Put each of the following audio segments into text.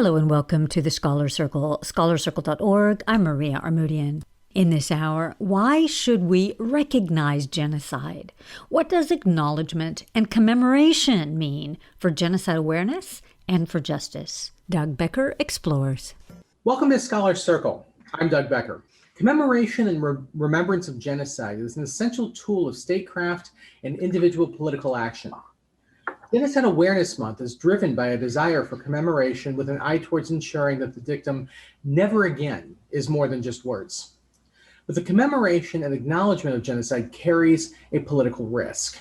Hello and welcome to the Scholar Circle, scholarcircle.org. I'm Maria Armoudian. In this hour, why should we recognize genocide? What does acknowledgement and commemoration mean for genocide awareness and for justice? Doug Becker explores. Welcome to Scholar Circle. I'm Doug Becker. Commemoration and remembrance of genocide is an essential tool of statecraft and individual political action. Genocide Awareness Month is driven by a desire for commemoration with an eye towards ensuring that the dictum never again is more than just words. But the commemoration and acknowledgement of genocide carries a political risk.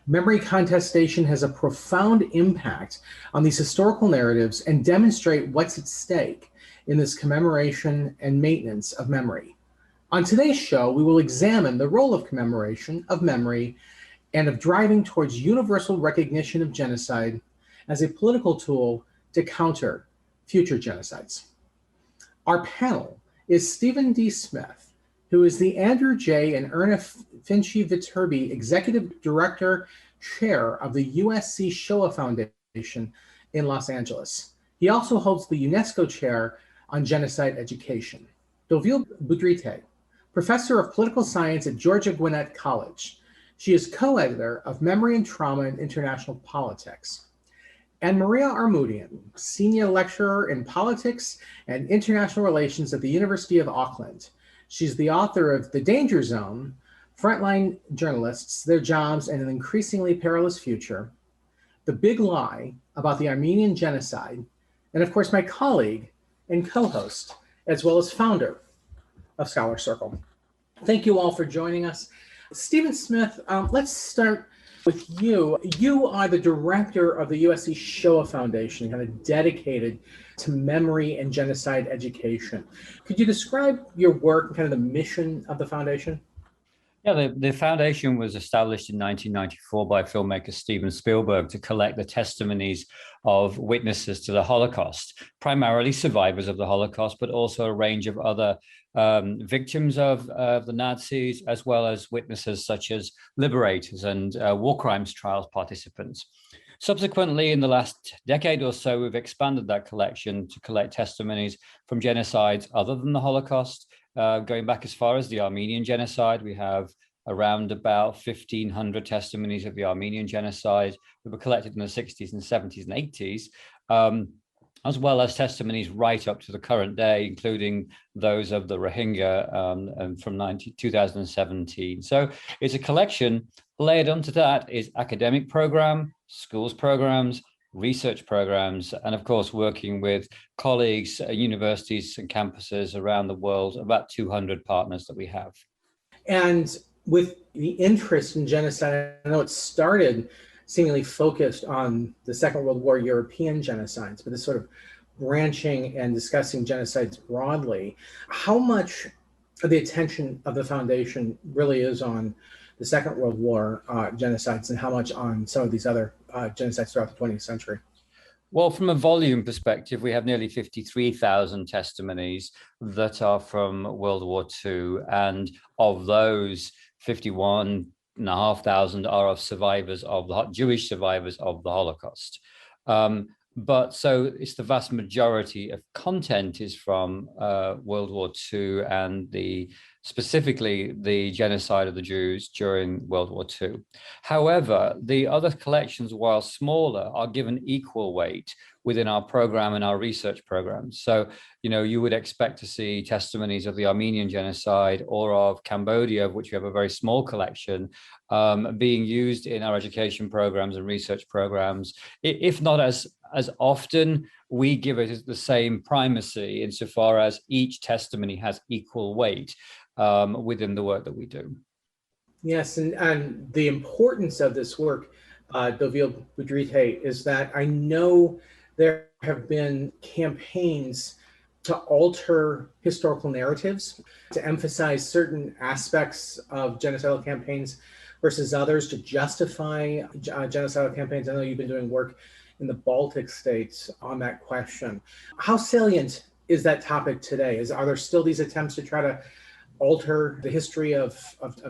Memory contestation has a profound impact on these historical narratives and demonstrate what's at stake in this commemoration and maintenance of memory. On today's show, we will examine the role of commemoration, of memory, and of driving towards universal recognition of genocide as a political tool to counter future genocides. Our panel is Stephen D. Smith, who is the Andrew J. and Erna Finci-Viterbi Executive Director, Chair of the USC Shoah Foundation in Los Angeles. He also holds the UNESCO Chair on Genocide Education. Dovile Budryte, Professor of Political Science at Georgia Gwinnett College. She is co-editor of Memory and Trauma in International Politics. And Maria Armoudian, Senior Lecturer in Politics and International Relations at the University of Auckland. She's the author of The Danger Zone, Frontline Journalists, Their Jobs, and an Increasingly Perilous Future, The Big Lie About the Armenian Genocide, and of course my colleague and co-host, as well as founder of Scholar Circle. Thank you all for joining us. Stephen Smith, let's start with you. You are the director of the USC Shoah Foundation, kind of dedicated to memory and genocide education. Could you describe your work and kind of the mission of the foundation? Yeah, the foundation was established in 1994 by filmmaker Steven Spielberg to collect the testimonies of witnesses to the Holocaust, primarily survivors of the Holocaust, but also a range of other victims of the Nazis, as well as witnesses such as liberators and war crimes trials participants. Subsequently, in the last decade or so, we've expanded that collection to collect testimonies from genocides other than the Holocaust. Going back as far as the Armenian genocide, we have around about 1,500 testimonies of the Armenian genocide that were collected in the 60s and 70s and 80s, as well as testimonies right up to the current day, including those of the Rohingya from 2017. So it's a collection. Layered onto that is academic program, schools programs, research programs, and of course, working with colleagues at universities and campuses around the world, about 200 partners that we have. And with the interest in genocide, I know it started seemingly focused on the Second World War European genocides, but this sort of branching and discussing genocides broadly. How much of the attention of the foundation really is on the Second World War genocides and how much on some of these other genocides throughout the 20th century? Well, from a volume perspective, we have nearly 53,000 testimonies that are from World War II. And of those, 51,500 are of survivors of the Jewish survivors of the Holocaust. But so it's the vast majority of content is from World War II and specifically the genocide of the Jews during World War II. However, the other collections, while smaller, are given equal weight within our program and our research programs. So, you would expect to see testimonies of the Armenian genocide or of Cambodia, of which we have a very small collection, being used in our education programs and research programs. If not as often, we give it the same primacy insofar as each testimony has equal weight within the work that we do. Yes, and the importance of this work, Dovile Budryte, is that I know there have been campaigns to alter historical narratives, to emphasize certain aspects of genocidal campaigns versus others, to justify genocidal campaigns. I know you've been doing work in the Baltic states on that question. How salient is that topic today? Are there still these attempts to try to alter the history of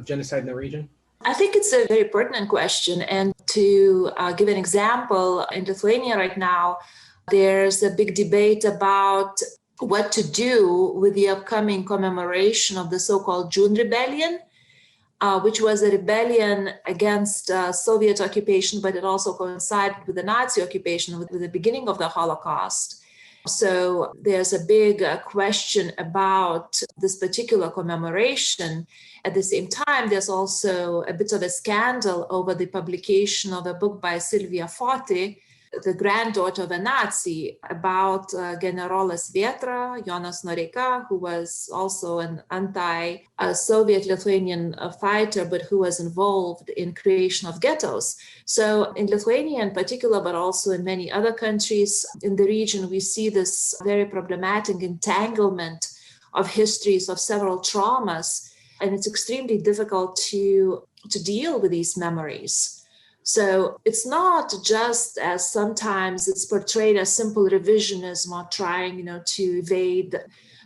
genocide in the region? I think it's a very pertinent question. And to give an example, in Lithuania right now, There's a big debate about what to do with the upcoming commemoration of the so-called June Rebellion, which was a rebellion against Soviet occupation, but it also coincided with the Nazi occupation, with the beginning of the Holocaust. So there's a big question about this particular commemoration. At the same time, there's also a bit of a scandal over the publication of a book by Silvia Foti, the granddaughter of a Nazi, about Generolas Vėtra, Jonas Noreika, who was also an anti-Soviet Lithuanian fighter, but who was involved in creation of ghettos. So in Lithuania in particular, but also in many other countries in the region, we see this very problematic entanglement of histories of several traumas, and it's extremely difficult to deal with these memories. So it's not just, as sometimes it's portrayed, as simple revisionism or trying, to evade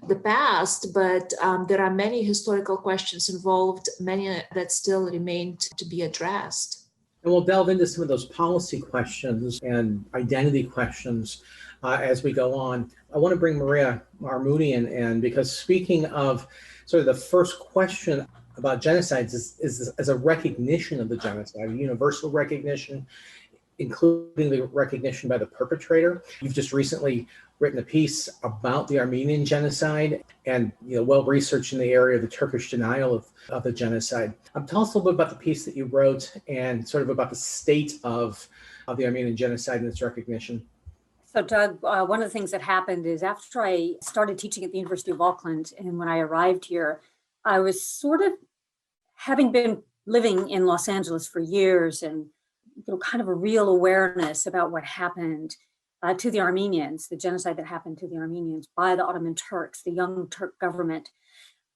the past, but there are many historical questions involved, many that still remain to be addressed. And we'll delve into some of those policy questions and identity questions as we go on. I want to bring Maria Armoudian in, because speaking of sort of the first question about genocides is as a recognition of the genocide, a universal recognition, including the recognition by the perpetrator. You've just recently written a piece about the Armenian genocide and well researched in the area of the Turkish denial of the genocide. Tell us a little bit about the piece that you wrote and sort of about the state of the Armenian genocide and its recognition. So Doug, one of the things that happened is after I started teaching at the University of Auckland, and when I arrived here, I was sort of, having been living in Los Angeles for years, and kind of a real awareness about what happened to the Armenians, the genocide that happened to the Armenians by the Ottoman Turks, the young Turk government.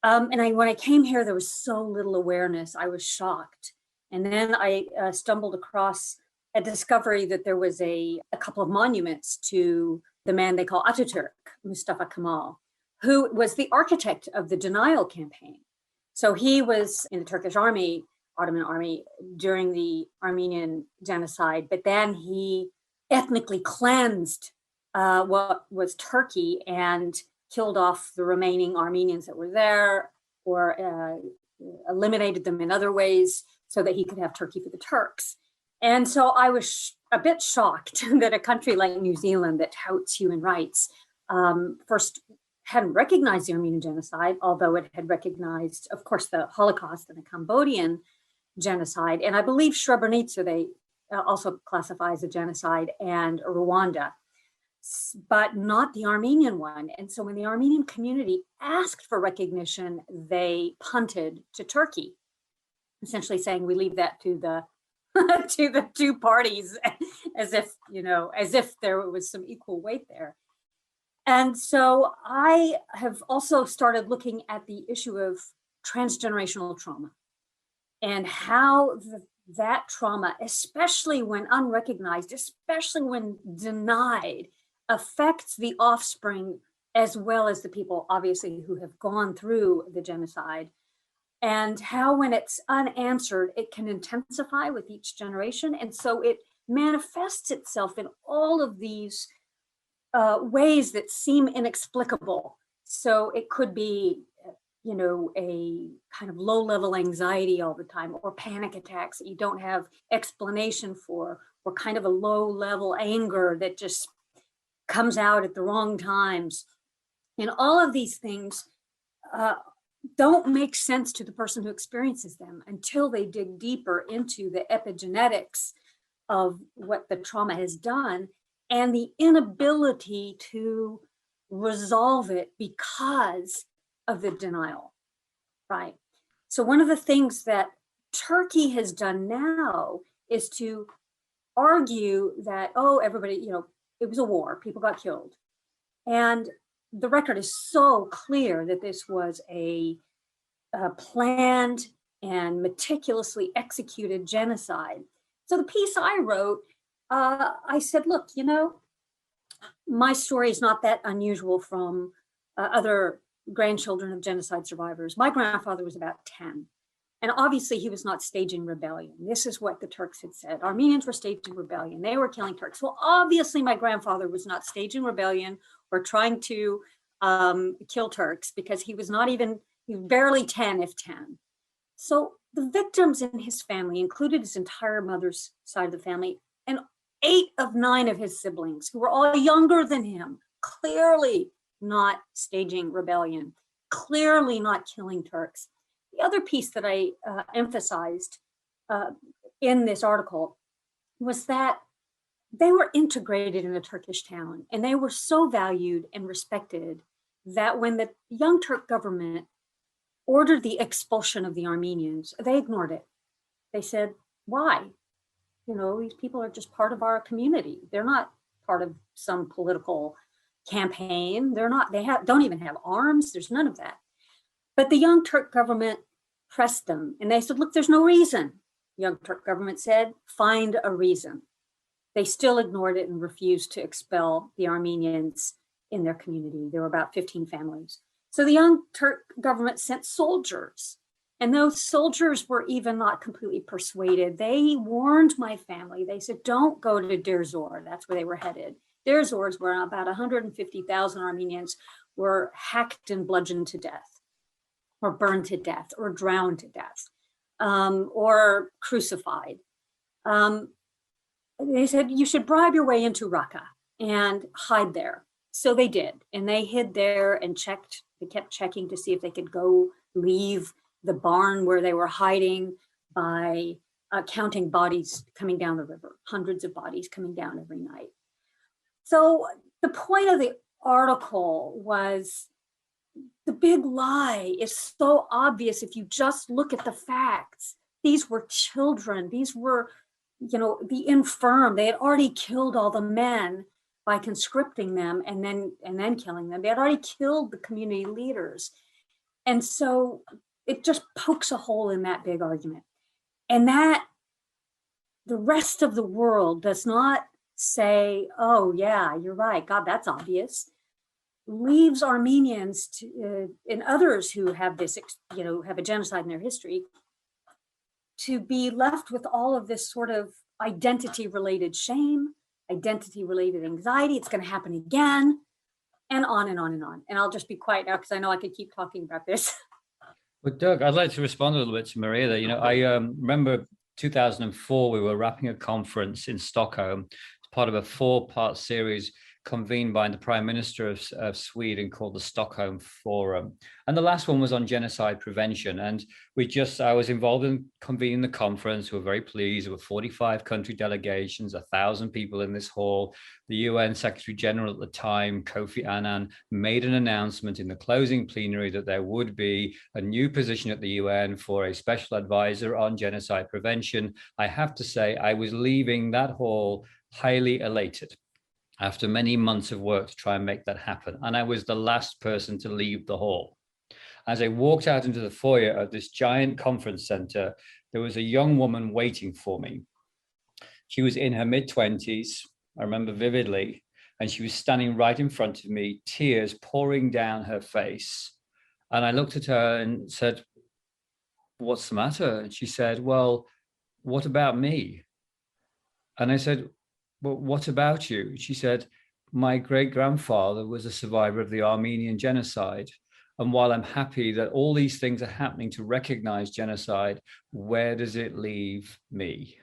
And when I came here, there was so little awareness. I was shocked. And then I stumbled across a discovery that there was a couple of monuments to the man they call Ataturk, Mustafa Kemal, who was the architect of the denial campaign. So he was in the Turkish army, Ottoman army, during the Armenian genocide, but then he ethnically cleansed what was Turkey and killed off the remaining Armenians that were there, or eliminated them in other ways so that he could have Turkey for the Turks. And so I was a bit shocked that a country like New Zealand that touts human rights first hadn't recognized the Armenian genocide, although it had recognized, of course, the Holocaust and the Cambodian genocide. And I believe Srebrenica, they also classify as a genocide, and Rwanda, but not the Armenian one. And so when the Armenian community asked for recognition, they punted to Turkey, essentially saying, we leave that to the to the two parties, as if there was some equal weight there. And so I have also started looking at the issue of transgenerational trauma and how that trauma, especially when unrecognized, especially when denied, affects the offspring as well as the people, obviously, who have gone through the genocide. And how, when it's unanswered, it can intensify with each generation. And so it manifests itself in all of these ways that seem inexplicable. So it could be, a kind of low-level anxiety all the time, or panic attacks that you don't have explanation for, or kind of a low-level anger that just comes out at the wrong times. And all of these things don't make sense to the person who experiences them until they dig deeper into the epigenetics of what the trauma has done and the inability to resolve it because of the denial, right? So one of the things that Turkey has done now is to argue that, everybody, it was a war, people got killed. And the record is so clear that this was a planned and meticulously executed genocide. So the piece I wrote, I said, look, my story is not that unusual from other grandchildren of genocide survivors. My grandfather was about 10 And obviously he was not staging rebellion. This is what the Turks had said. Armenians were staging rebellion. They were killing Turks. Well, obviously my grandfather was not staging rebellion or trying to kill Turks, because he was barely 10, if 10. So the victims in his family included his entire mother's side of the family and 8 of 9 of his siblings, who were all younger than him, clearly not staging rebellion, clearly not killing Turks. The other piece that I emphasized in this article was that they were integrated in a Turkish town, and they were so valued and respected that when the Young Turk government ordered the expulsion of the Armenians, they ignored it. They said, why? These people are just part of our community. They're not part of some political campaign. Don't even have arms. There's none of that. But the Young Turk government pressed them, and they said, look, there's no reason. Young Turk government said, find a reason. They still ignored it and refused to expel the Armenians in their community. There were about 15 families. So the Young Turk government sent soldiers, and those soldiers were even not completely persuaded. They warned my family. They said, don't go to Deir Zor. That's where they were headed. Deir Zor is where about 150,000 Armenians were hacked and bludgeoned to death, or burned to death, or drowned to death, or crucified. They said, you should bribe your way into Raqqa and hide there. So they did, and they hid there and checked. They kept checking to see if they could leave the barn where they were hiding by counting bodies coming down the river, hundreds of bodies coming down every night. So the point of the article was, the big lie is so obvious if you just look at the facts. These were children. These were, the infirm. They had already killed all the men by conscripting them and then killing them. They had already killed the community leaders. And so it just pokes a hole in that big argument. And that the rest of the world does not say, oh yeah, you're right, God, that's obvious. Leaves Armenians and others who have this, have a genocide in their history, to be left with all of this sort of identity-related shame, identity-related anxiety. It's going to happen again, and on and on and on. And I'll just be quiet now because I know I could keep talking about this. But Doug, I'd like to respond a little bit to Maria there. I remember 2004, we were wrapping a conference in Stockholm, part of a 4-part series convened by the Prime Minister of Sweden called the Stockholm Forum. And the last one was on genocide prevention. And I was involved in convening the conference. We were very pleased. There were 45 country delegations, 1,000 people in this hall. The UN Secretary General at the time, Kofi Annan, made an announcement in the closing plenary that there would be a new position at the UN for a special advisor on genocide prevention. I have to say, I was leaving that hall highly elated after many months of work to try and make that happen. And I was the last person to leave the hall. As I walked out into the foyer of this giant conference center, there was a young woman waiting for me. She was in her mid-20s, I remember vividly, and she was standing right in front of me, tears pouring down her face. And I looked at her and said, what's the matter? And she said, well, what about me? And I said, well, what about you? She said, my great-grandfather was a survivor of the Armenian genocide. And while I'm happy that all these things are happening to recognize genocide, where does it leave me?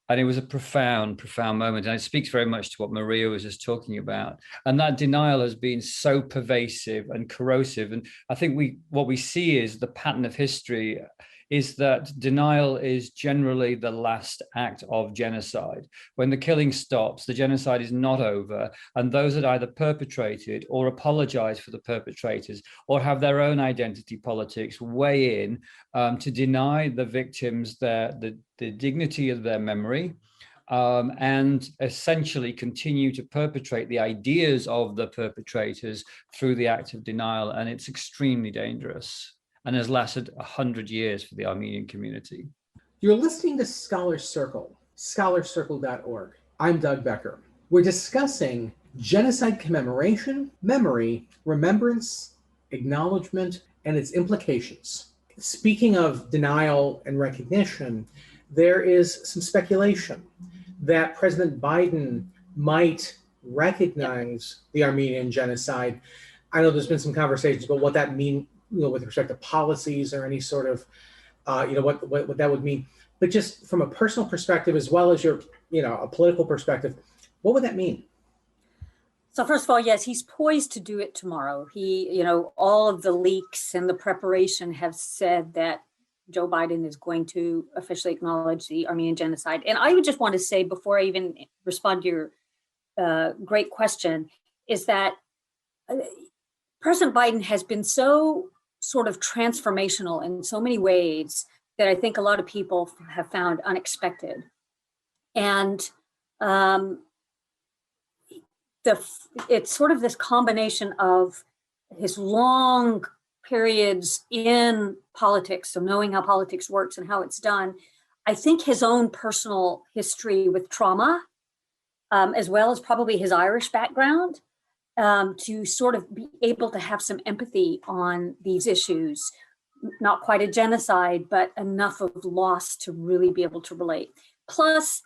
And it was a profound, profound moment. And it speaks very much to what Maria was just talking about. And that denial has been so pervasive and corrosive. And I think what we see is the pattern of history is that denial is generally the last act of genocide. When the killing stops, the genocide is not over, and those that either perpetrated or apologize for the perpetrators or have their own identity politics weigh in to deny the victims the dignity of their memory, and essentially continue to perpetrate the ideas of the perpetrators through the act of denial. And it's extremely dangerous, and has lasted 100 years for the Armenian community. You're listening to Scholar Circle, scholarcircle.org. I'm Doug Becker. We're discussing genocide commemoration, memory, remembrance, acknowledgement, and its implications. Speaking of denial and recognition, there is some speculation that President Biden might recognize the Armenian genocide. I know there's been some conversations about what that means, with respect to policies or any sort of, what that would mean. But just from a personal perspective, as well as a political perspective, what would that mean? So first of all, yes, he's poised to do it tomorrow. All of the leaks and the preparation have said that Joe Biden is going to officially acknowledge the Armenian genocide. And I would just want to say, before I even respond to your great question, is that President Biden has been so sort of transformational in so many ways that I think a lot of people have found unexpected. And it's sort of this combination of his long periods in politics, so knowing how politics works and how it's done. I think his own personal history with trauma, as well as probably his Irish background, to sort of be able to have some empathy on these issues. Not quite a genocide, but enough of loss to really be able to relate. Plus,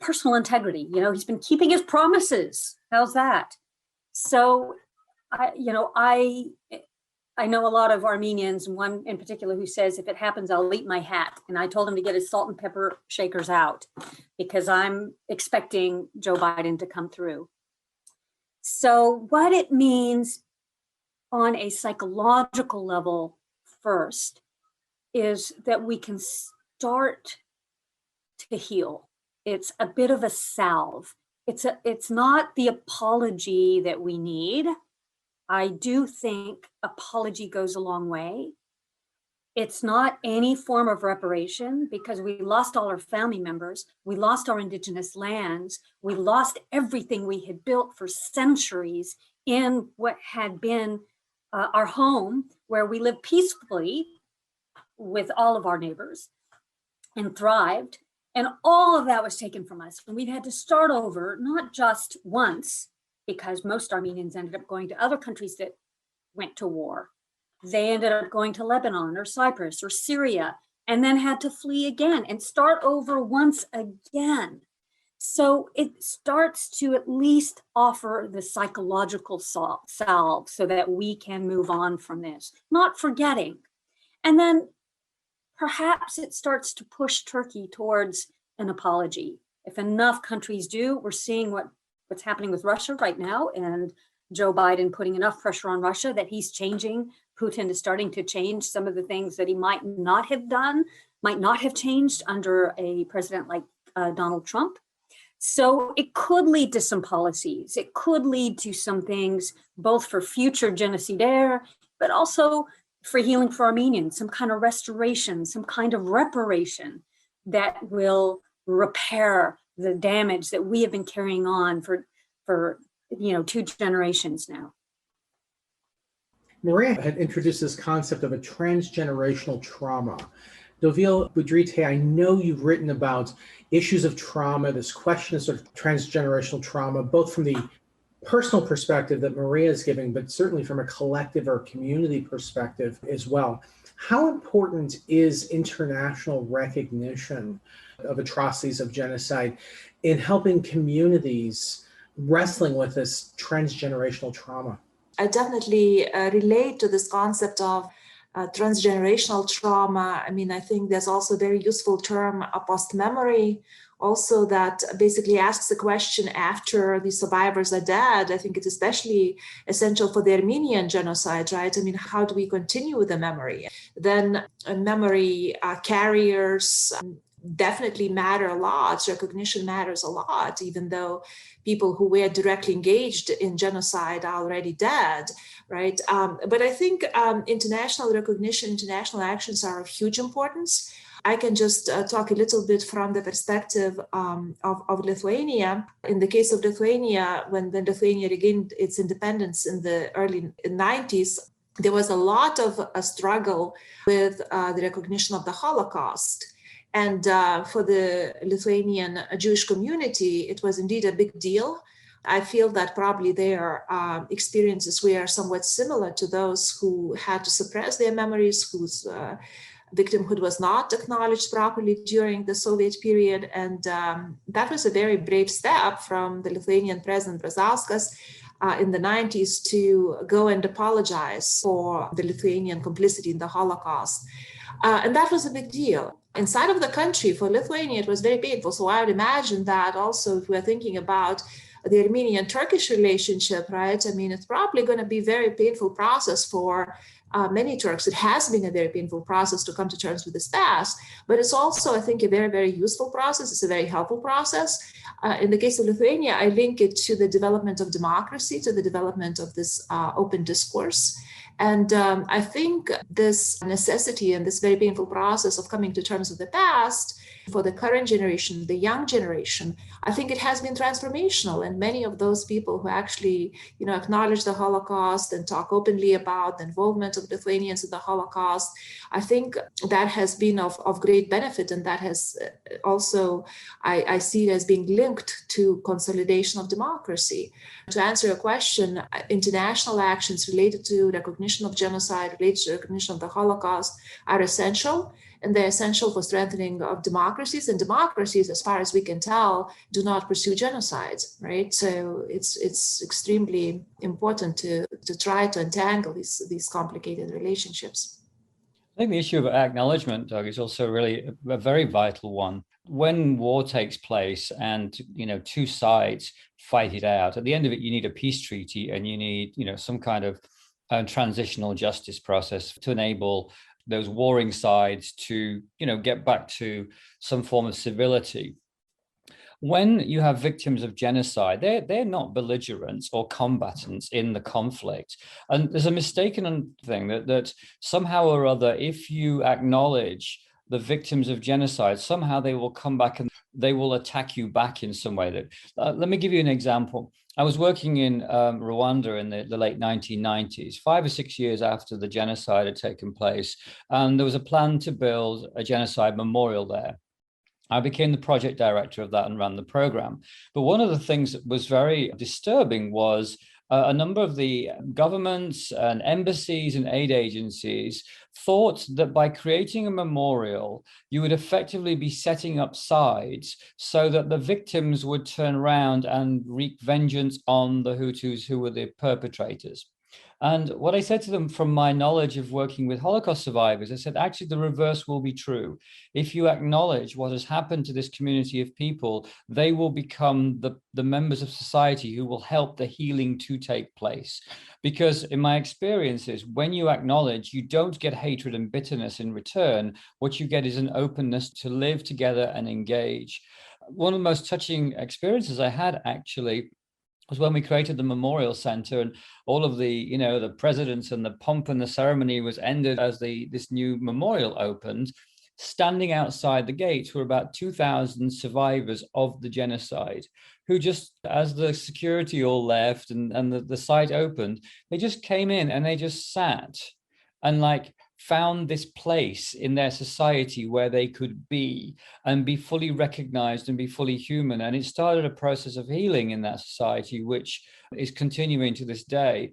personal integrity. He's been keeping his promises. How's that? So, I know a lot of Armenians, one in particular who says, if it happens, I'll eat my hat. And I told him to get his salt and pepper shakers out because I'm expecting Joe Biden to come through. So what it means on a psychological level first is that we can start to heal. It's a bit of a salve. It's not the apology that we need. I do think apology goes a long way. It's not any form of reparation because we lost all our family members. We lost our indigenous lands. We lost everything we had built for centuries in what had been our home, where we lived peacefully with all of our neighbors and thrived. And all of that was taken from us. And we've had to start over, not just once, because most Armenians ended up going to other countries that went to war. They ended up going to Lebanon or Cyprus or Syria, and then had to flee again and start over once again. So it starts to at least offer the psychological salve so that we can move on from this, not forgetting. And then perhaps it starts to push Turkey towards an apology. If enough countries do, we're seeing what's happening with Russia right now, and Joe Biden putting enough pressure on Russia that he's changing. Putin is starting to change some of the things that he might not have changed under a president like Donald Trump. So it could lead to some policies. It could lead to some things, both for future genocidaire, but also for healing for Armenians, some kind of restoration, some kind of reparation that will repair the damage that we have been carrying on for 2 generations now. Maria had introduced this concept of a transgenerational trauma. Dovile Budryte, I know you've written about issues of trauma, this question of sort of transgenerational trauma, both from the personal perspective that Maria is giving, but certainly from a collective or community perspective as well. How important is international recognition of atrocities of genocide in helping communities wrestling with this transgenerational trauma? I definitely relate to this concept of transgenerational trauma. I mean, I think there's also a very useful term, post-memory, also that basically asks the question after the survivors are dead. I think it's especially essential for the Armenian genocide, right? I mean, how do we continue with the memory? Then memory carriers definitely matter a lot. Recognition matters a lot, even though people who were directly engaged in genocide are already dead, right? But I think international recognition, international actions are of huge importance. I can just talk a little bit from the perspective of Lithuania. In the case of Lithuania, when Lithuania regained its independence in the early 90s, there was a lot of a struggle with the recognition of the Holocaust. And for the Lithuanian Jewish community, it was indeed a big deal. I feel that probably their experiences were somewhat similar to those who had to suppress their memories, whose victimhood was not acknowledged properly during the Soviet period. And that was a very brave step from the Lithuanian President Brazauskas in the 90s to go and apologize for the Lithuanian complicity in the Holocaust. And that was a big deal. Inside of the country, for Lithuania, it was very painful. So I would imagine that also if we're thinking about the Armenian-Turkish relationship, right? I mean, it's probably going to be a very painful process for many Turks. It has been a very painful process to come to terms with this past, but it's also, I think, a very, very useful process. It's a very helpful process. In the case of Lithuania, I link it to the development of democracy, to the development of this open discourse. And I think this necessity and this very painful process of coming to terms with the past for the current generation, the young generation, I think it has been transformational. And many of those people who actually, acknowledge the Holocaust and talk openly about the involvement of Lithuanians in the Holocaust, I think that has been of great benefit. And that has also, I see it as being linked to consolidation of democracy. To answer your question, international actions related to recognition of genocide, related to recognition of the Holocaust are essential. And they're essential for strengthening of democracies. And democracies, as far as we can tell, do not pursue genocides, right? So it's extremely important to try to untangle these complicated relationships. I think the issue of acknowledgement, Doug, is also really a very vital one. When war takes place and, two sides fight it out, at the end of it, you need a peace treaty and you need, some kind of transitional justice process to enable those warring sides to, get back to some form of civility. When you have victims of genocide, they're not belligerents or combatants in the conflict. And there's a mistaken thing that somehow or other, if you acknowledge the victims of genocide, somehow they will come back and they will attack you back in some way. Let me give you an example. I was working in Rwanda in the late 1990s, 5 or 6 years after the genocide had taken place, and there was a plan to build a genocide memorial there. I became the project director of that and ran the program. But one of the things that was very disturbing was a number of the governments and embassies and aid agencies thought that by creating a memorial, you would effectively be setting up sides so that the victims would turn around and wreak vengeance on the Hutus who were the perpetrators. And what I said to them from my knowledge of working with Holocaust survivors, I said, actually, the reverse will be true. If you acknowledge what has happened to this community of people, they will become the members of society who will help the healing to take place. Because in my experiences, when you acknowledge, you don't get hatred and bitterness in return. What you get is an openness to live together and engage. One of the most touching experiences I had actually was when we created the Memorial Center, and all of the, the presidents and the pomp and the ceremony was ended as this new memorial opened. Standing outside the gates were about 2,000 survivors of the genocide, who just, as the security all left and the site opened, they just came in and they just sat and found this place in their society where they could be and be fully recognized and be fully human. And it started a process of healing in that society, which is continuing to this day.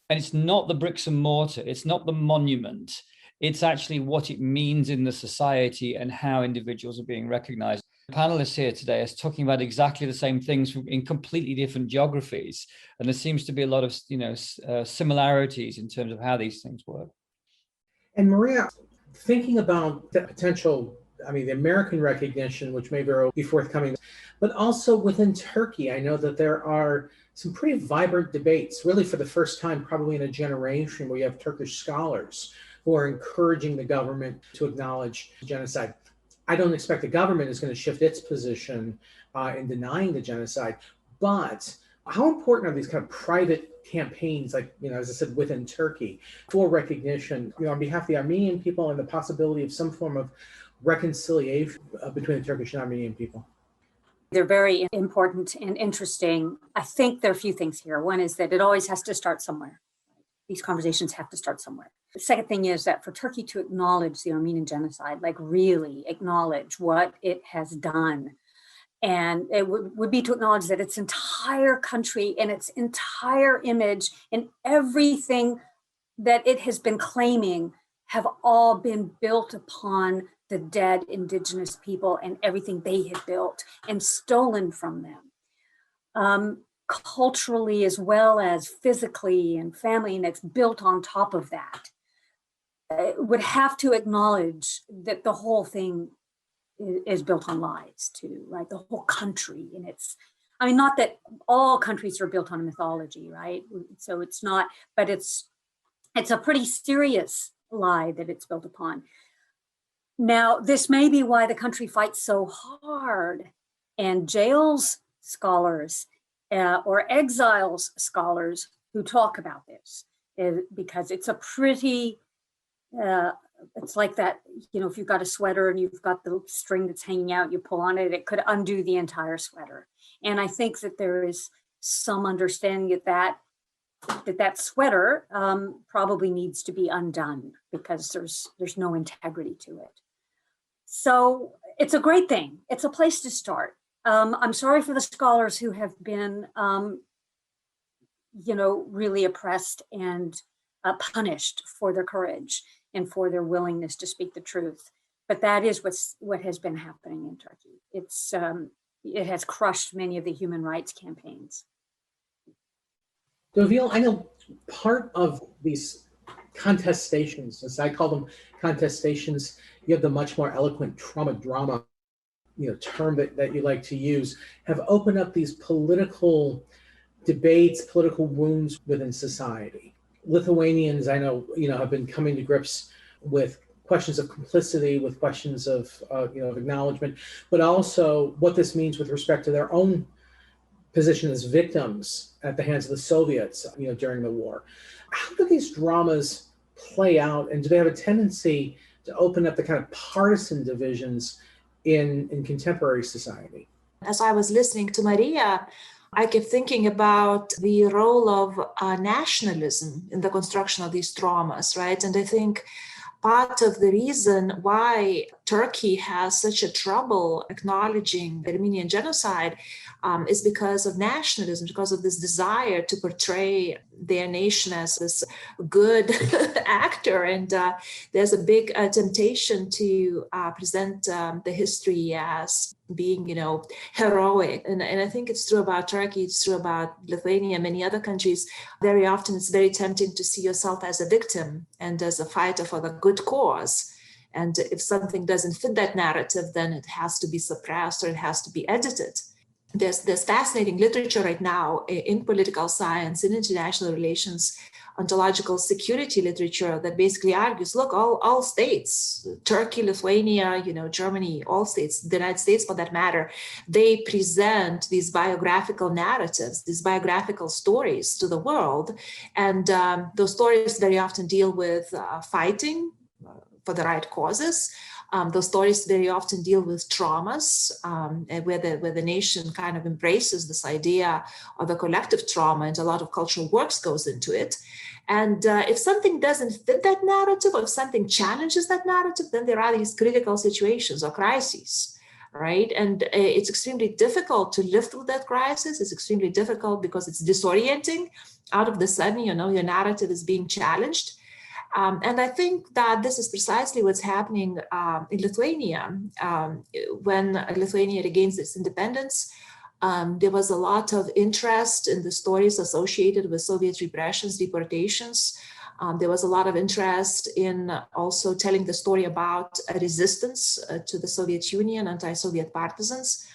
And it's not the bricks and mortar, it's not the monument, it's actually what it means in the society and how individuals are being recognized. The panelists here today are talking about exactly the same things in completely different geographies. And there seems to be a lot of similarities in terms of how these things work. And Maria, thinking about the potential, the American recognition, which may very well be forthcoming, but also within Turkey, I know that there are some pretty vibrant debates, really for the first time, probably in a generation, where you have Turkish scholars who are encouraging the government to acknowledge genocide. I don't expect the government is going to shift its position in denying the genocide, but how important are these kind of private campaigns, as I said, within Turkey for recognition, on behalf of the Armenian people and the possibility of some form of reconciliation between the Turkish and Armenian people? They're very important and interesting. I think there are a few things here. One is that it always has to start somewhere. These conversations have to start somewhere. The second thing is that for Turkey to acknowledge the Armenian genocide, really acknowledge what it has done, And it would be to acknowledge that its entire country and its entire image and everything that it has been claiming have all been built upon the dead indigenous people and everything they had built and stolen from them. Culturally as well as physically and family, and it's built on top of that. Would have to acknowledge that the whole thing is built on lies too, right? The whole country, and I mean, not that all countries are built on mythology, right? So it's not, but it's a pretty serious lie that it's built upon. Now, this may be why the country fights so hard and jails scholars or exiles scholars who talk about this, because it's a pretty, it's like that, if you've got a sweater and you've got the string that's hanging out, you pull on it, it could undo the entire sweater. And I think that there is some understanding that sweater probably needs to be undone because there's no integrity to it. So it's a great thing. It's a place to start. I'm sorry for the scholars who have been, really oppressed and punished for their courage and for their willingness to speak the truth. But that is what has been happening in Turkey. It has crushed many of the human rights campaigns. Dovile, I know part of these contestations, as I call them contestations, you have the much more eloquent trauma drama, term that you like to use, have opened up these political debates, political wounds within society. Lithuanians, I know, have been coming to grips with questions of complicity, with questions of acknowledgement, but also what this means with respect to their own position as victims at the hands of the Soviets, during the war. How do these dramas play out, and do they have a tendency to open up the kind of partisan divisions in contemporary society? As I was listening to Maria, I kept thinking about the role of nationalism in the construction of these dramas, right? And I think part of the reason why Turkey has such a trouble acknowledging the Armenian genocide is because of nationalism, because of this desire to portray their nation as this good actor. And there's a big temptation to present the history as being, heroic. And I think it's true about Turkey, it's true about Lithuania, many other countries. Very often it's very tempting to see yourself as a victim and as a fighter for the good cause. And if something doesn't fit that narrative, then it has to be suppressed or it has to be edited. There's fascinating literature right now in political science, in international relations, ontological security literature that basically argues, look, all states, Turkey, Lithuania, Germany, all states, the United States for that matter, they present these biographical narratives, these biographical stories to the world. And those stories very often deal with fighting for the right causes. Those stories very often deal with traumas, where the nation kind of embraces this idea of a collective trauma, and a lot of cultural works goes into it. And if something doesn't fit that narrative, or if something challenges that narrative, then there are these critical situations or crises, right? And it's extremely difficult to live through that crisis. It's extremely difficult because it's disorienting. Out of the sudden, your narrative is being challenged. And I think that this is precisely what's happening in Lithuania. When Lithuania regains its independence, there was a lot of interest in the stories associated with Soviet repressions, deportations. There was a lot of interest in also telling the story about a resistance to the Soviet Union, anti-Soviet partisans.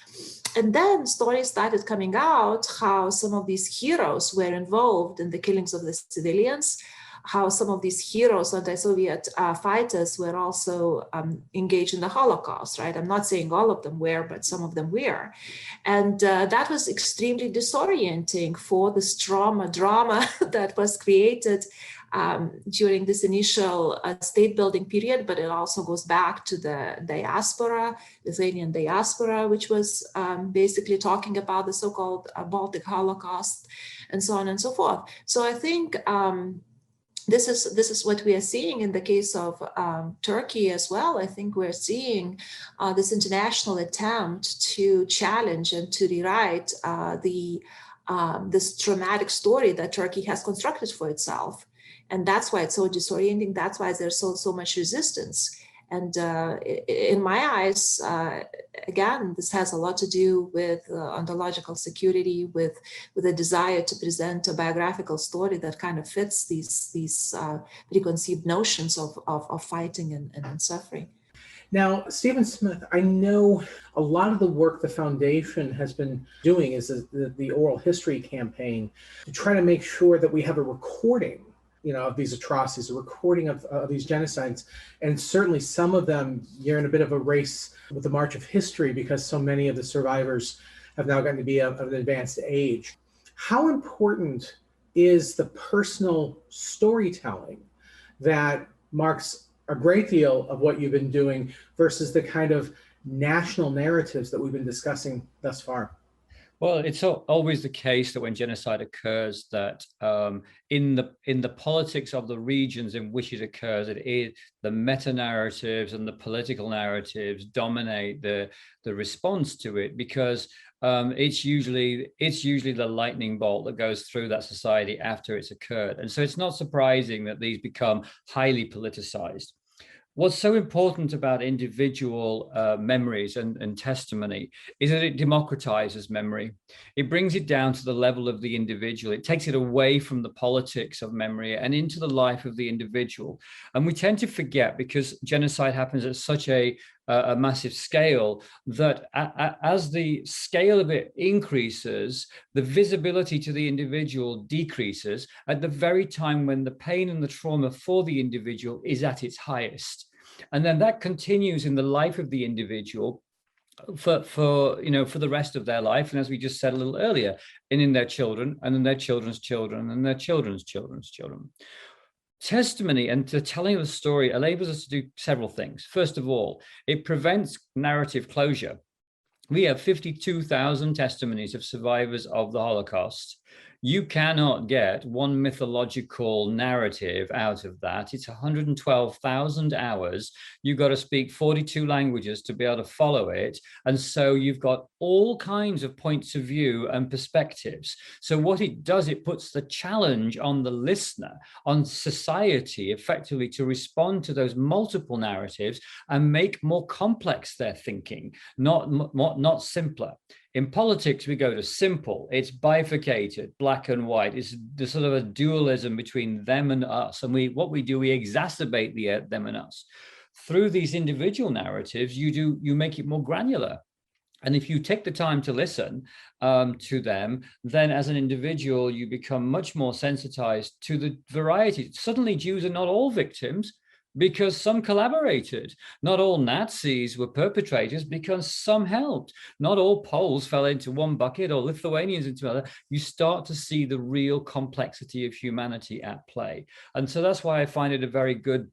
And then stories started coming out how some of these heroes were involved in the killings of the civilians, how some of these heroes, anti-Soviet fighters, were also engaged in the Holocaust, right? I'm not saying all of them were, but some of them were. And that was extremely disorienting for this drama that was created during this initial state building period, but it also goes back to the diaspora, Lithuanian diaspora, which was basically talking about the so-called Baltic Holocaust and so on and so forth. So I think this is what we are seeing in the case of Turkey as well. I think we're seeing this international attempt to challenge and to rewrite this traumatic story that Turkey has constructed for itself, and that's why it's so disorienting. That's why there's so much resistance. And in my eyes, again, this has a lot to do with ontological security, with a desire to present a biographical story that kind of fits these preconceived notions of fighting and suffering. Now, Stephen Smith, I know a lot of the work the foundation has been doing is the oral history campaign to try to make sure that we have a recording, of these atrocities, a recording of these genocides. And certainly some of them, you're in a bit of a race with the march of history because so many of the survivors have now gotten to be of an advanced age. How important is the personal storytelling that marks a great deal of what you've been doing versus the kind of national narratives that we've been discussing thus far? Well, it's always the case that when genocide occurs, that in the politics of the regions in which it occurs, the meta narratives and the political narratives dominate the response to it, because it's usually the lightning bolt that goes through that society after it's occurred, and so it's not surprising that these become highly politicized. What's so important about individual memories and testimony is that it democratizes memory. It brings it down to the level of the individual. It takes it away from the politics of memory and into the life of the individual. And we tend to forget, because genocide happens at such a massive scale, that as the scale of it increases, the visibility to the individual decreases at the very time when the pain and the trauma for the individual is at its highest. And then that continues in the life of the individual for the rest of their life. And as we just said a little earlier, and in their children, and in their children's children, and their children's children's children. Testimony and the telling of the story enables us to do several things. First of all, it prevents narrative closure. We have 52,000 testimonies of survivors of the Holocaust. You cannot get one mythological narrative out of that. It's 112,000 hours. You've got to speak 42 languages to be able to follow it. And so you've got all kinds of points of view and perspectives. So what it does, it puts the challenge on the listener, on society, effectively to respond to those multiple narratives and make more complex their thinking, not simpler. In politics, we go to simple. It's bifurcated, black and white. It's the sort of a dualism between them and us. And we exacerbate the them and us. Through these individual narratives, you make it more granular. And if you take the time to listen to them, then as an individual, you become much more sensitized to the variety. Suddenly, Jews are not all victims, because some collaborated. Not all Nazis were perpetrators, because some helped. Not all Poles fell into one bucket or Lithuanians into another. You start to see the real complexity of humanity at play. And so that's why I find it a very good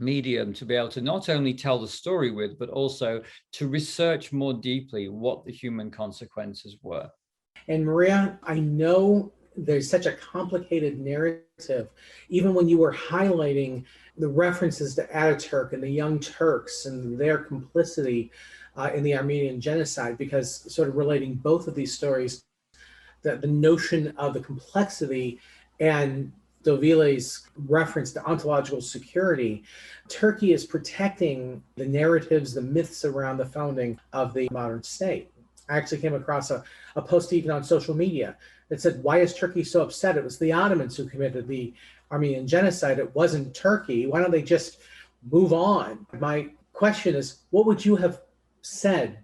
medium to be able to not only tell the story with, but also to research more deeply what the human consequences were. And Maria, I know there's such a complicated narrative, even when you were highlighting the references to Ataturk and the Young Turks and their complicity in the Armenian genocide, because sort of relating both of these stories, the notion of the complexity and Dovile's reference to ontological security. Turkey is protecting the narratives, the myths around the founding of the modern state. I actually came across a post even on social media that said, why is Turkey so upset? It was the Ottomans who committed the Armenian genocide. It wasn't Turkey. Why don't they just move on? My question is, what would you have said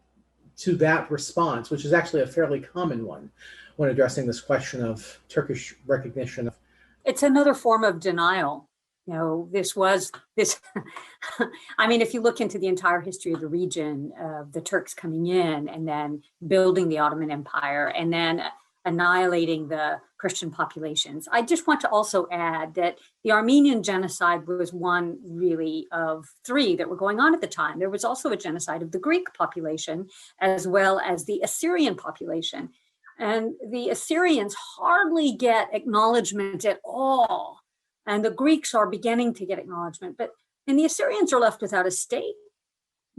to that response, which is actually a fairly common one when addressing this question of Turkish recognition of? It's another form of denial. I mean, if you look into the entire history of the region, the Turks coming in and then building the Ottoman Empire and then annihilating the Christian populations. I just want to also add that the Armenian genocide was one really of three that were going on at the time. There was also a genocide of the Greek population as well as the Assyrian population. And the Assyrians hardly get acknowledgement at all And the Greeks are beginning to get acknowledgement, and the Assyrians are left without a state.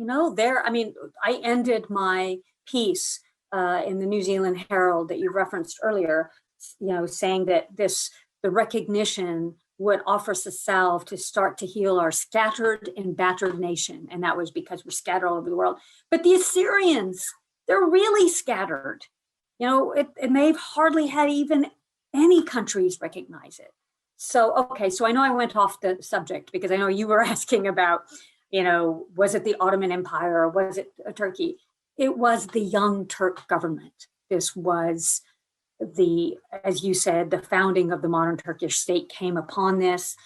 I ended my piece in the New Zealand Herald that you referenced earlier, saying that the recognition would offer us a salve to start to heal our scattered and battered nation. And that was because we're scattered all over the world. But the Assyrians, they're really scattered, and they've hardly had even any countries recognize it. So I know I went off the subject because I know you were asking about, was it the Ottoman Empire or was it Turkey? It was the Young Turk government. This was as you said, the founding of the modern Turkish state came upon this.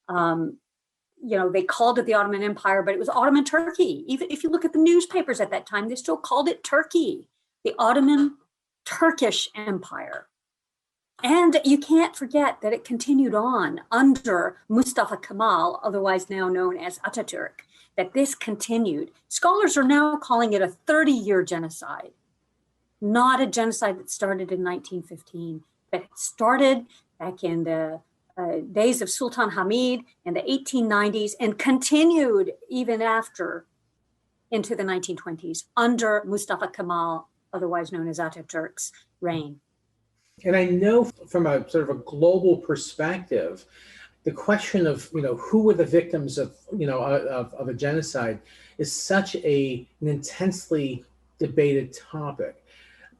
They called it the Ottoman Empire, but it was Ottoman Turkey. Even if you look at the newspapers at that time, they still called it Turkey, the Ottoman Turkish Empire. And you can't forget that it continued on under Mustafa Kemal, otherwise now known as Ataturk, that this continued. Scholars are now calling it a 30-year genocide, not a genocide that started in 1915, but it started back in the days of Sultan Hamid in the 1890s and continued even after into the 1920s under Mustafa Kemal, otherwise known as Ataturk's reign. And I know from a sort of a global perspective, the question of, who were the victims of a genocide is such an intensely debated topic.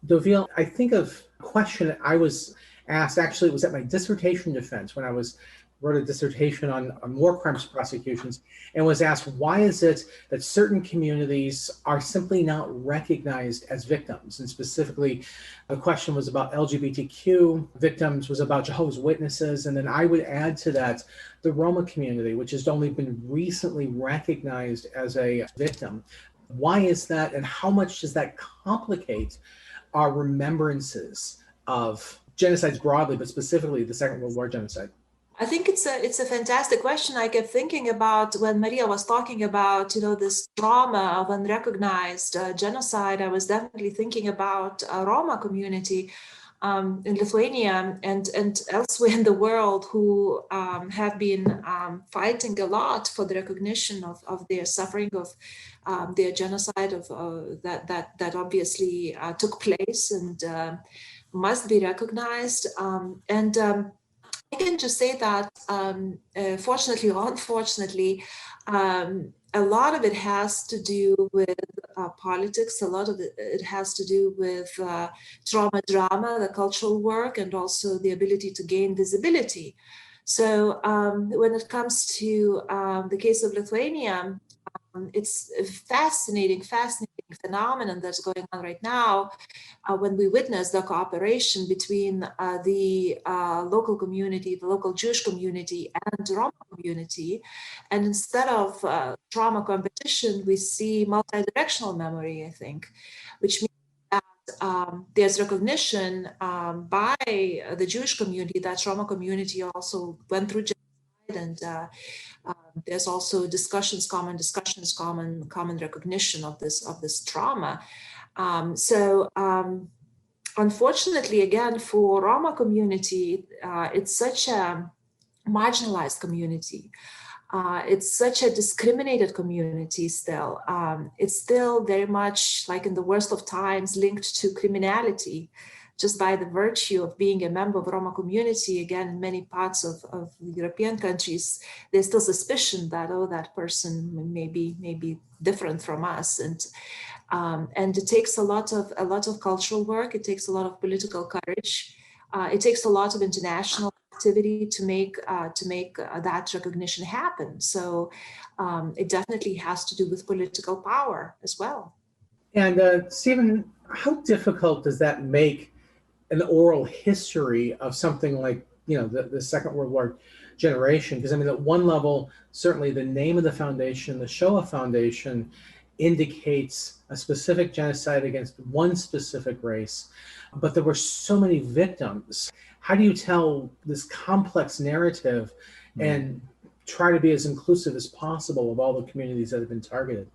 Dovile, I think of a question I was asked, actually it was at my dissertation defense when I wrote a dissertation on war crimes prosecutions, and was asked, why is it that certain communities are simply not recognized as victims? And specifically, the question was about LGBTQ victims, was about Jehovah's Witnesses, and then I would add to that the Roma community, which has only been recently recognized as a victim. Why is that, and how much does that complicate our remembrances of genocides broadly, but specifically the Second World War genocide? I think it's a fantastic question. I kept thinking about when Maria was talking about, this trauma of unrecognized genocide. I was definitely thinking about a Roma community in Lithuania and elsewhere in the world who have been fighting a lot for the recognition of their suffering, of their genocide, of that obviously took place and must be recognized. I can just say that, fortunately or unfortunately, a lot of it has to do with politics. A lot of it has to do with trauma drama, the cultural work, and also the ability to gain visibility. So when it comes to the case of Lithuania, it's a fascinating phenomenon that's going on right now when we witness the cooperation between the local community, the local Jewish community, and the Roma community. And instead of trauma competition, we see multi-directional memory, I think, which means that there's recognition by the Jewish community that Roma community also went through genocide, and there's also common recognition of this trauma. Unfortunately, again, for Roma community, it's such a marginalized community. It's such a discriminated community still. It's still very much, like in the worst of times, linked to criminality. Just by the virtue of being a member of Roma community, again, in many parts of European countries, there's still suspicion that, that person may be different from us, and it takes a lot of cultural work. It takes a lot of political courage. It takes a lot of international activity to make that recognition happen. So it definitely has to do with political power as well. And Stephen, how difficult does that make an oral history of something like, the Second World War generation? Because at one level, certainly the name of the foundation, the Shoah Foundation, indicates a specific genocide against one specific race, but there were so many victims. How do you tell this complex narrative and try to be as inclusive as possible of all the communities that have been targeted?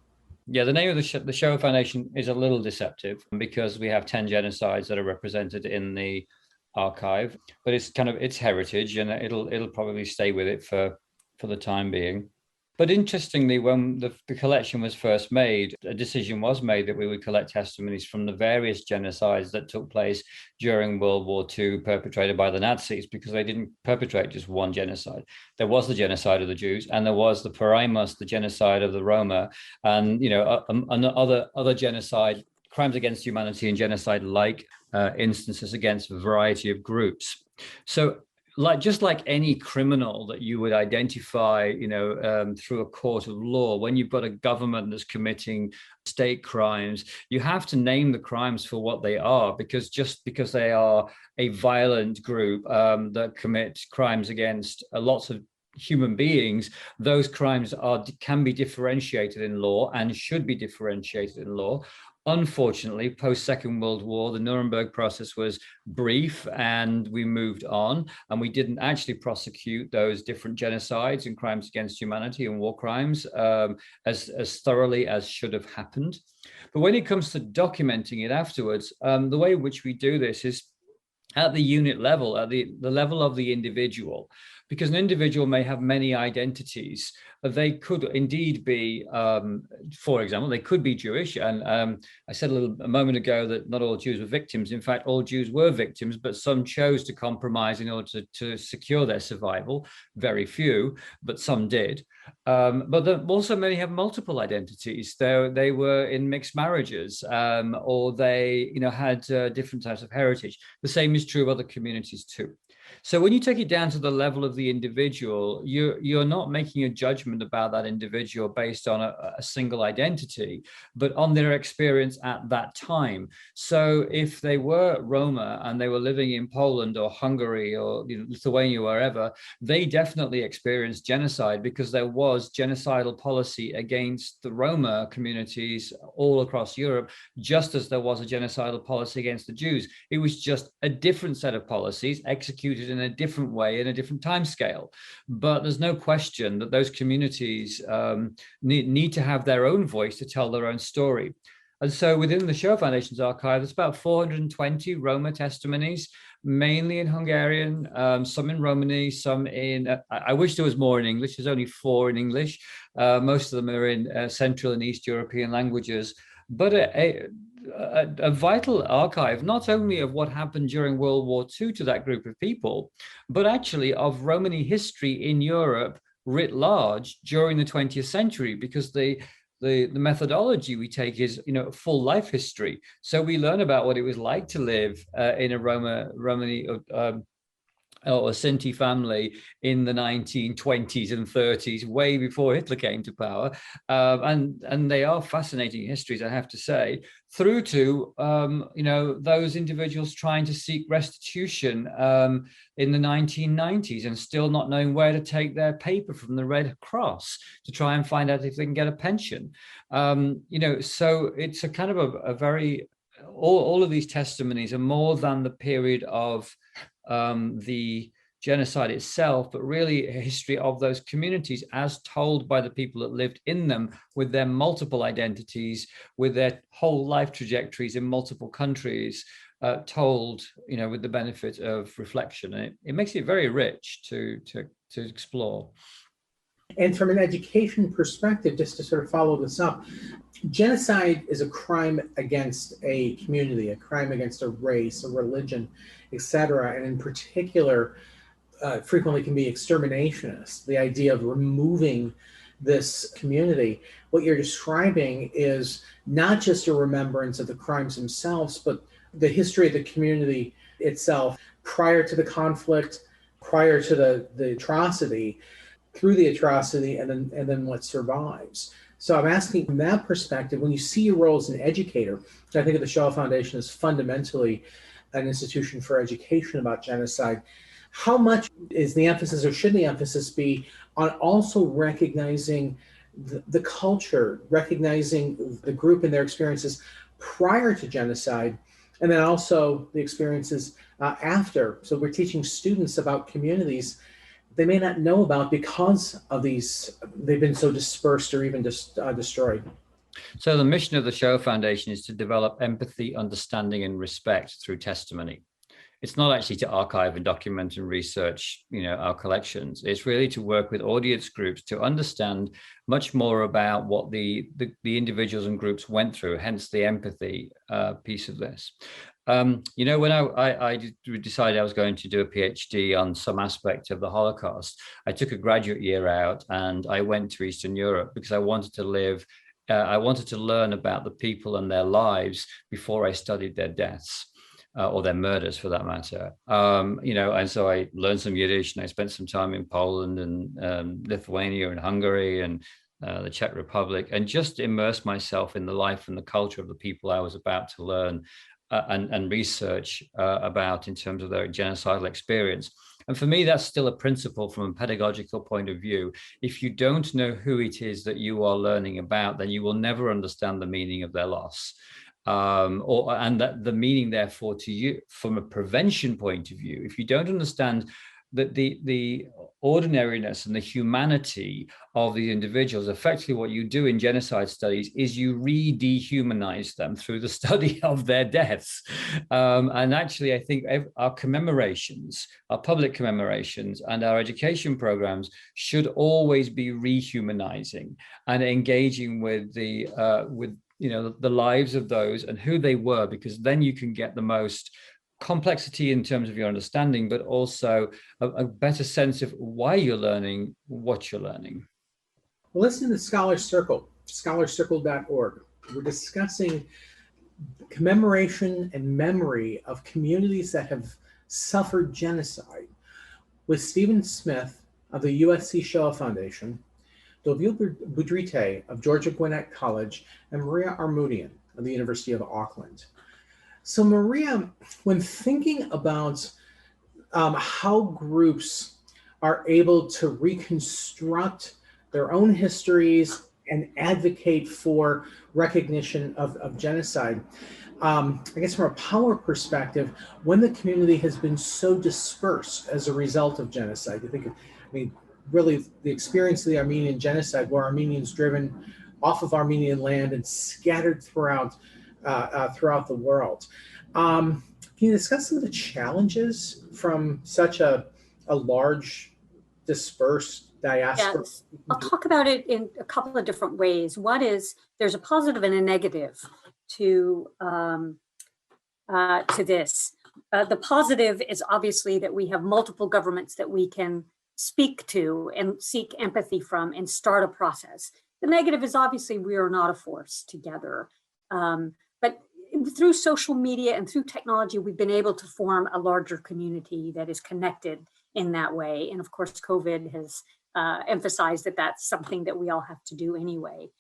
Yeah, the name of the Shoah Foundation is a little deceptive because we have 10 genocides that are represented in the archive, but it's kind of its heritage, and it'll probably stay with it for the time being. But interestingly, when the collection was first made, a decision was made that we would collect testimonies from the various genocides that took place during World War II perpetrated by the Nazis, because they didn't perpetrate just one genocide. There was the genocide of the Jews, and there was the Paraimus, the genocide of the Roma, and other genocide, crimes against humanity and genocide-like instances against a variety of groups. So, just like any criminal that you would identify, through a court of law, when you've got a government that's committing state crimes, you have to name the crimes for what they are, because just because they are a violent group that commit crimes against lots of human beings, those crimes can be differentiated in law and should be differentiated in law. Unfortunately, post-Second World War, the Nuremberg process was brief and we moved on, and we didn't actually prosecute those different genocides and crimes against humanity and war crimes as thoroughly as should have happened. But when it comes to documenting it afterwards, the way in which we do this is at the unit level, at the level of the individual, because an individual may have many identities. They could indeed be, for example, they could be Jewish. And I said a moment ago that not all Jews were victims. In fact, all Jews were victims, but some chose to compromise in order to secure their survival. Very few, but some did. But also many have multiple identities. They were in mixed marriages, or they had different types of heritage. The same is true of other communities too. So when you take it down to the level of the individual, you're not making a judgment about that individual based on a single identity, but on their experience at that time. So if they were Roma and they were living in Poland or Hungary or Lithuania, wherever, they definitely experienced genocide, because there was genocidal policy against the Roma communities all across Europe, just as there was a genocidal policy against the Jews. It was just a different set of policies executed in a different way, in a different time scale. But there's no question that those communities need to have their own voice to tell their own story. And so within the Shoah Foundation's archive, there's about 420 Roma testimonies, mainly in Hungarian, some in Romani, some in, I wish there was more in English. There's only 4 in English. Most of them are in Central and East European languages. But a vital archive, not only of what happened during World War II to that group of people, but actually of Romani history in Europe writ large during the 20th century, because the methodology we take is, full life history. So we learn about what it was like to live in a Romani or a Sinti family in the 1920s and 30s, way before Hitler came to power. And they are fascinating histories, I have to say, through to, those individuals trying to seek restitution in the 1990s and still not knowing where to take their paper from the Red Cross to try and find out if they can get a pension. So it's a kind of a very, all of these testimonies are more than the period of the genocide itself, but really a history of those communities as told by the people that lived in them, with their multiple identities, with their whole life trajectories in multiple countries, told, with the benefit of reflection. And it makes it very rich to explore. And from an education perspective, just to sort of follow this up, genocide is a crime against a community, a crime against a race, a religion, etc. And in particular, frequently can be exterminationist, the idea of removing this community. What you're describing is not just a remembrance of the crimes themselves, but the history of the community itself prior to the conflict, prior to the atrocity, through the atrocity, and then what survives. So I'm asking from that perspective, when you see your role as an educator, I think of the Shoah Foundation as fundamentally an institution for education about genocide, how much is the emphasis, or should the emphasis be, on also recognizing the culture, recognizing the group and their experiences prior to genocide, and then also the experiences after? So we're teaching students about communities they may not know about because of these, they've been so dispersed or even destroyed. So the mission of the Shoah Foundation is to develop empathy, understanding, and respect through testimony. it's not actually to archive and document and research, our collections. It's really to work with audience groups to understand much more about what the individuals and groups went through, hence the empathy piece of this. When I decided I was going to do a PhD on some aspect of the Holocaust, I took a graduate year out and I went to Eastern Europe because I wanted to learn about the people and their lives before I studied their deaths. Or their murders, for that matter, and so I learned some Yiddish, and I spent some time in Poland and Lithuania and Hungary and the Czech Republic, and just immersed myself in the life and the culture of the people I was about to learn and research about in terms of their genocidal experience. And for me, that's still a principle from a pedagogical point of view. If you don't know who it is that you are learning about, then you will never understand the meaning of their loss. And that the meaning, therefore, to you from a prevention point of view, if you don't understand that the ordinariness and the humanity of the individuals, effectively what you do in genocide studies is you re-dehumanize them through the study of their deaths. And actually, I think our commemorations, our public commemorations and our education programs should always be rehumanizing and engaging with the lives of those and who they were, because then you can get the most complexity in terms of your understanding, but also a better sense of why you're learning what you're learning. Well, listen to the Scholar Circle, scholarcircle.org. We're discussing commemoration and memory of communities that have suffered genocide with Stephen Smith of the USC Shoah Foundation, Dovile Budryte of Georgia Gwinnett College, and Maria Armoudian of the University of Auckland. So Maria, when thinking about how groups are able to reconstruct their own histories and advocate for recognition of genocide, I guess from a power perspective, when the community has been so dispersed as a result of genocide, you think, really the experience of the Armenian genocide, where Armenians driven off of Armenian land and scattered throughout the world. Can you discuss some of the challenges from such a large dispersed diaspora? Yes. I'll talk about it in a couple of different ways. One is there's a positive and a negative to this. The positive is obviously that we have multiple governments that we can speak to and seek empathy from and start a process. The negative is obviously we are not a force together. But through social media and through technology, we've been able to form a larger community that is connected in that way. And of course, COVID has emphasized that that's something that we all have to do anyway.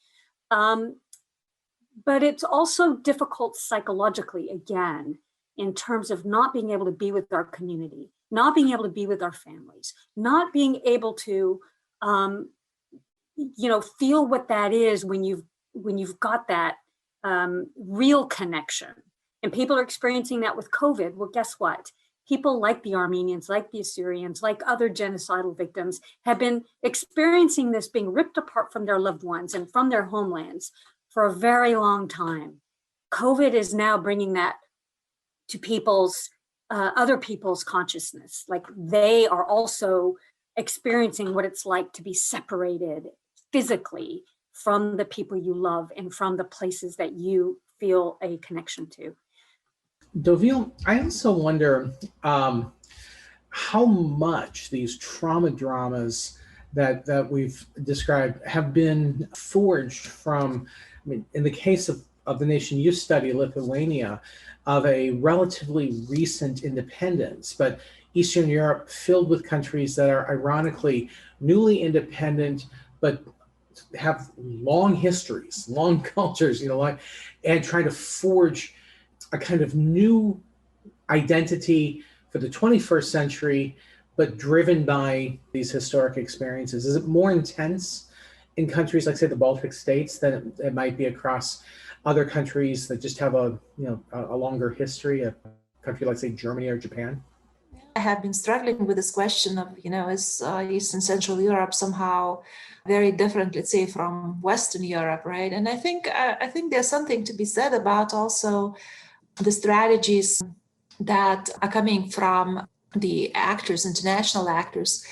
But it's also difficult psychologically, again, in terms of not being able to be with our community, not being able to be with our families, not being able to, feel what that is when you've got that real connection. And people are experiencing that with COVID. Well, guess what? People like the Armenians, like the Assyrians, like other genocidal victims have been experiencing this being ripped apart from their loved ones and from their homelands for a very long time. COVID is now bringing that to other people's consciousness. Like they are also experiencing what it's like to be separated physically from the people you love and from the places that you feel a connection to. Dovile, I also wonder how much these trauma dramas that we've described have been forged from, in the case of the nation you study, Lithuania, of a relatively recent independence, but Eastern Europe filled with countries that are ironically newly independent, but have long histories, long cultures, and trying to forge a kind of new identity for the 21st century, but driven by these historic experiences. Is it more intense in countries like, say, the Baltic states than it might be across other countries that just have a longer history, a country like, say, Germany or Japan? I have been struggling with this question of, is East and Central Europe somehow very different, let's say, from Western Europe, right? And I think there's something to be said about also the strategies that are coming from the actors, international actors,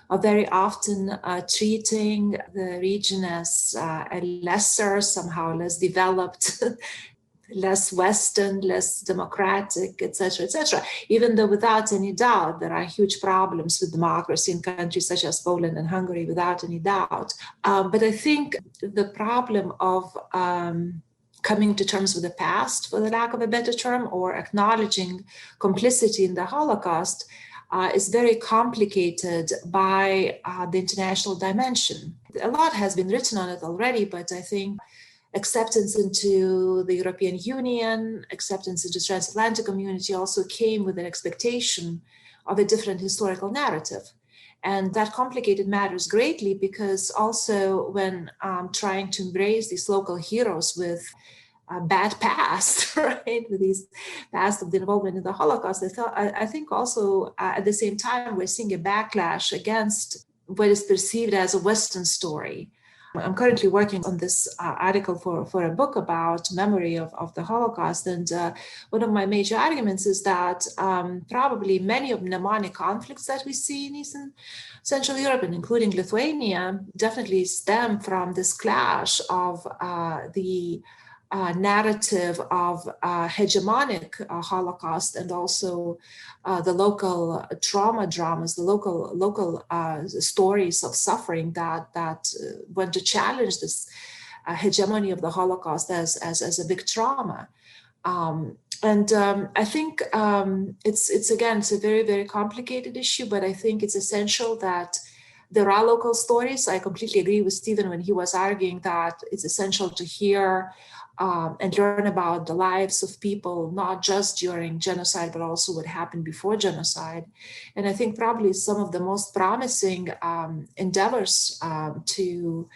are very often treating the region as a lesser, somehow less developed, less Western, less democratic, etc., etc. Even though without any doubt, there are huge problems with democracy in countries such as Poland and Hungary, without any doubt. But I think the problem of coming to terms with the past, for the lack of a better term, or acknowledging complicity in the Holocaust is very complicated by the international dimension. A lot has been written on it already, but I think acceptance into the European Union, acceptance into the transatlantic community also came with an expectation of a different historical narrative. And that complicated matters greatly because also when trying to embrace these local heroes with a bad past, right, with these past of the involvement in the Holocaust, I think also at the same time, we're seeing a backlash against what is perceived as a Western story. I'm currently working on this article for a book about memory of the Holocaust. And one of my major arguments is that probably many of the mnemonic conflicts that we see in Eastern Central Europe, and including Lithuania, definitely stem from this clash of the narrative of hegemonic Holocaust and also the local trauma dramas, the local stories of suffering that went to challenge this hegemony of the Holocaust as a big trauma. I think it's a very, very complicated issue, but I think it's essential that there are local stories. I completely agree with Stephen when he was arguing that it's essential to hear and learn about the lives of people, not just during genocide, but also what happened before genocide. And I think probably some of the most promising endeavors to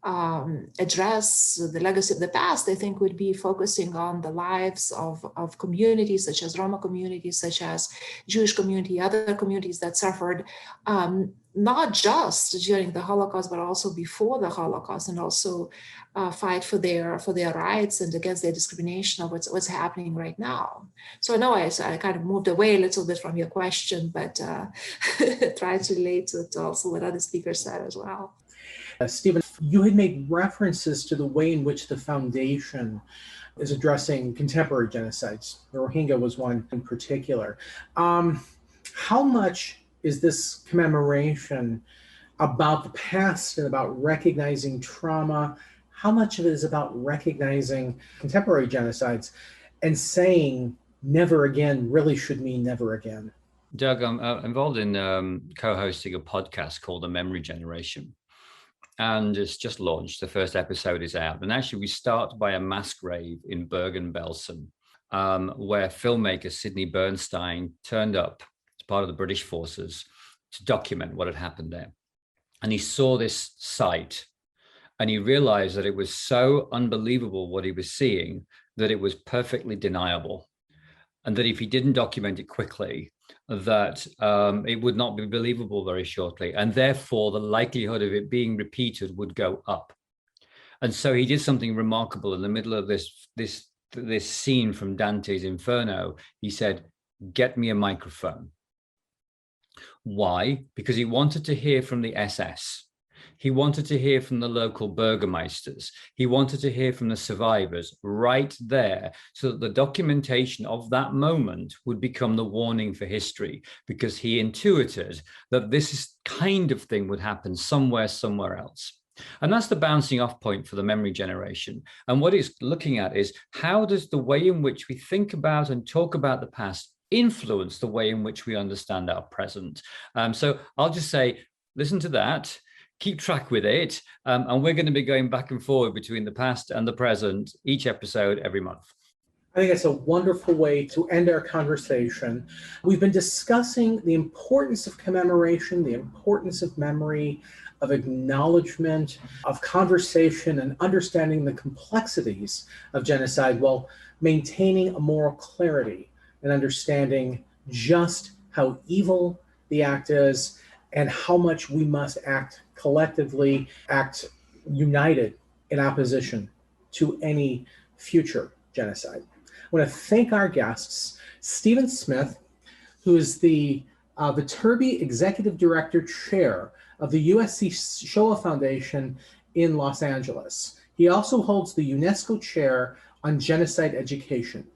address the legacy of the past, I think, would be focusing on the lives of communities such as Roma communities, such as Jewish community, other communities that suffered not just during the Holocaust, but also before the Holocaust, and also fight for their rights and against their discrimination of what's happening right now. So I know I kind of moved away a little bit from your question, but try to relate to also what other speakers said as well. Stephen, you had made references to the way in which the foundation is addressing contemporary genocides. The Rohingya was one in particular. How much is this commemoration about the past and about recognizing trauma? How much of it is about recognizing contemporary genocides and saying never again really should mean never again? Doug, I'm involved in co-hosting a podcast called The Memory Generation. And it's just launched. The first episode is out. And actually, we start by a mass grave in Bergen-Belsen, where filmmaker Sidney Bernstein turned up as part of the British forces to document what had happened there. And he saw this site and he realized that it was so unbelievable what he was seeing that it was perfectly deniable. And that if he didn't document it quickly, that it would not be believable very shortly. And therefore, the likelihood of it being repeated would go up. And so he did something remarkable in the middle of this scene from Dante's Inferno. He said, "Get me a microphone." Why? Because he wanted to hear from the SS. He wanted to hear from the local burgomeisters. He wanted to hear from the survivors right there, so that the documentation of that moment would become the warning for history, because he intuited that this kind of thing would happen somewhere else. And that's the bouncing off point for the memory generation. And what it's looking at is, how does the way in which we think about and talk about the past influence the way in which we understand our present? So I'll just say, listen to that. Keep track with it. And we're going to be going back and forward between the past and the present, each episode every month. I think it's a wonderful way to end our conversation. We've been discussing the importance of commemoration, the importance of memory, of acknowledgement, of conversation, and understanding the complexities of genocide while maintaining a moral clarity and understanding just how evil the act is and how much we must act collectively, act united in opposition to any future genocide. want to thank our guests, Stephen Smith, who is the Viterbi Executive Director Chair of the USC Shoah Foundation in Los Angeles. He also holds the UNESCO Chair on Genocide Education.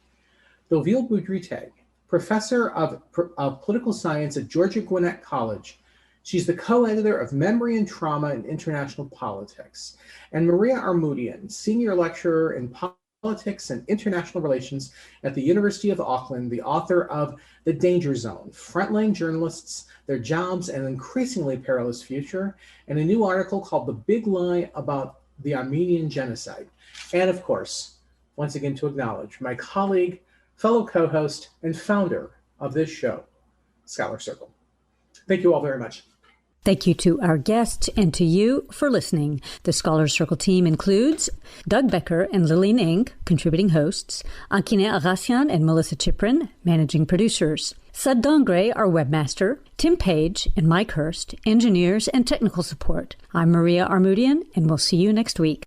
Dovile Budryte, Professor of Political Science at Georgia Gwinnett College. She's the co-editor of Memory and Trauma in International Politics. And Maria Armoudian, Senior Lecturer in Politics and International Relations at the University of Auckland, the author of The Danger Zone, Frontline Journalists, Their Jobs, and an Increasingly Perilous Future, and a new article called The Big Lie About the Armenian Genocide. And of course, once again to acknowledge my colleague, fellow co-host, and founder of this show, Scholar Circle. Thank you all very much. Thank you to our guests and to you for listening. The Scholar Circle team includes Doug Becker and Lillian Ng, contributing hosts, Ankine Agasian and Melissa Chiprin, managing producers, Sud Dongre, our webmaster, Tim Page and Mike Hurst, engineers and technical support. I'm Maria Armoudian, and we'll see you next week.